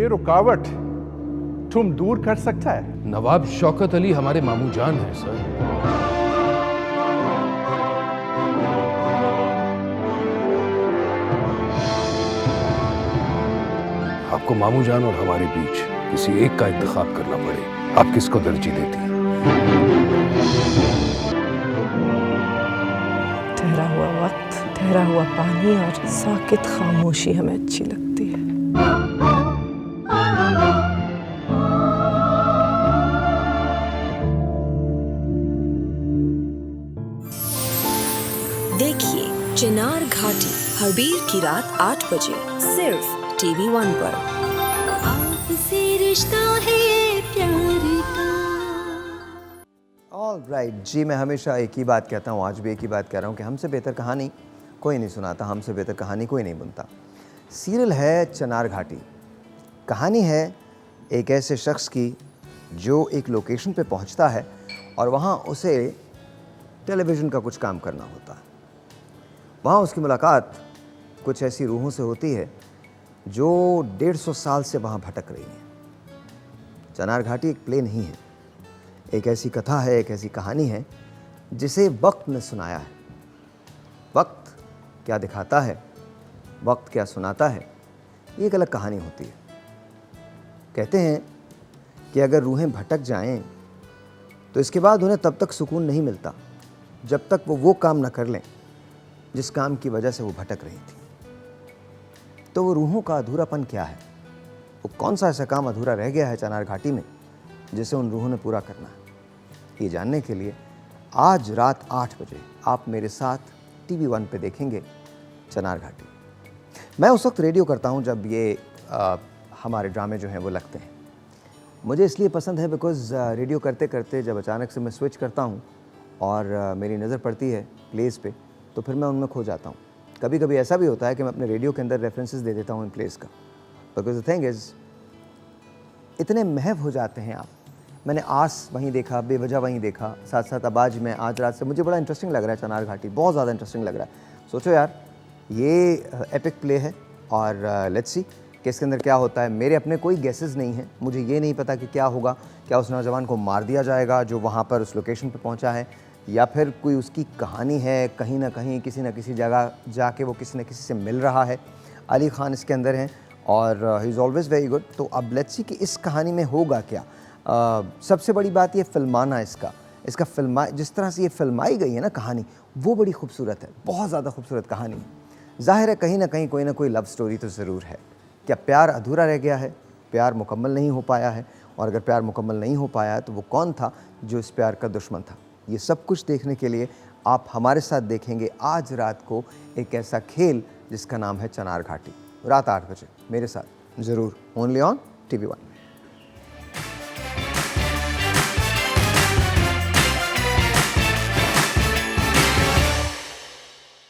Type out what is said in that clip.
ये रुकावट तुम दूर कर सकता है? नवाब शौकत अली हमारे मामू जान है सर। आपको मामू जान और हमारे बीच किसी एक का इंतखाब करना पड़े, आप किसको तरजीह देती हैं? ठहरा हुआ वक्त, ठहरा हुआ पानी और साकित खामोशी हमें अच्छी लगती है। देखिए चिनार घाटी हर वीर की रात 8 बजे सिर्फ TV1 पर। आपसे रिश्ता है प्यार का। ऑलराइट जी, मैं हमेशा एक ही बात कहता हूँ, आज भी एक ही बात कह रहा हूँ कि हमसे बेहतर कहानी कोई नहीं सुनाता, हमसे बेहतर कहानी कोई नहीं बुनता। सीरियल है चिनार घाटी। कहानी है एक ऐसे शख्स की जो एक लोकेशन पे पहुँचता है और वहाँ उसे टेलीविज़न का कुछ काम करना होता है। वहाँ उसकी मुलाकात कुछ ऐसी रूहों से होती है जो 150 साल से वहाँ भटक रही हैं। चिनार घाटी एक प्ले नहीं है, एक ऐसी कथा है, एक ऐसी कहानी है जिसे वक्त ने सुनाया है। वक्त क्या दिखाता है, वक्त क्या सुनाता है, ये एक अलग कहानी होती है। कहते हैं कि अगर रूहें भटक जाएं तो इसके बाद उन्हें तब तक सुकून नहीं मिलता जब तक वो काम ना कर लें जिस काम की वजह से वो भटक रही थी। तो वो रूहों का अधूरापन क्या है, वो कौन सा ऐसा काम अधूरा रह गया है चिनार घाटी में जिसे उन रूहों ने पूरा करना है, ये जानने के लिए आज रात 8 बजे आप मेरे साथ TV1 पे देखेंगे चिनार घाटी। मैं उस वक्त रेडियो करता हूँ जब ये हमारे ड्रामे जो हैं वो लगते हैं। मुझे इसलिए पसंद है बिकॉज़ रेडियो करते करते जब अचानक से मैं स्विच करता हूँ और मेरी नज़र पड़ती है प्लेस पे, तो फिर मैं उनमें खो जाता हूँ। कभी कभी ऐसा भी होता है कि मैं अपने रेडियो के अंदर रेफरेंसेस दे देता हूँ इन प्लेस का, बिकॉज द थिंग इज़ इतने महव हो जाते हैं आप। मैंने आस वहीं देखा, बेवजह वहीं देखा, साथ साथ अबाज में आज रात से मुझे बड़ा इंटरेस्टिंग लग रहा है चिनार घाटी, बहुत ज़्यादा इंटरेस्टिंग लग रहा है। सोचो यार, ये एपिक प्ले है और लेट्स सी कि इसके अंदर क्या होता है। मेरे अपने कोई गेसेस नहीं हैं, मुझे ये नहीं पता कि क्या होगा। क्या उस नौजवान को मार दिया जाएगा जो वहाँ पर उस लोकेशन पर पहुँचा है, या फिर कोई उसकी कहानी है, कहीं ना कहीं किसी न किसी जगह जाके वो किसी न किसी से मिल रहा है। अली खान इसके अंदर हैं और he is always very good. तो अब लेट्स सी कि इस कहानी में होगा क्या। सबसे बड़ी बात ये फिल्माना इसका जिस तरह से ये फिल्माई गई है ना कहानी, वो बड़ी खूबसूरत है, बहुत ज़्यादा खूबसूरत कहानी है। ज़ाहिर है कहीं ना कहीं कोई ना कोई लव स्टोरी तो ज़रूर है। क्या प्यार अधूरा रह गया है, प्यार मुकम्मल नहीं हो पाया है, और अगर प्यार मुकम्मल नहीं हो पाया है तो वो कौन था जो इस प्यार का दुश्मन था। ये सब कुछ देखने के लिए आप हमारे साथ देखेंगे आज रात को एक ऐसा खेल जिसका नाम है चिनार घाटी, रात 8 बजे मेरे साथ ज़रूर, ओनली ऑन TV1।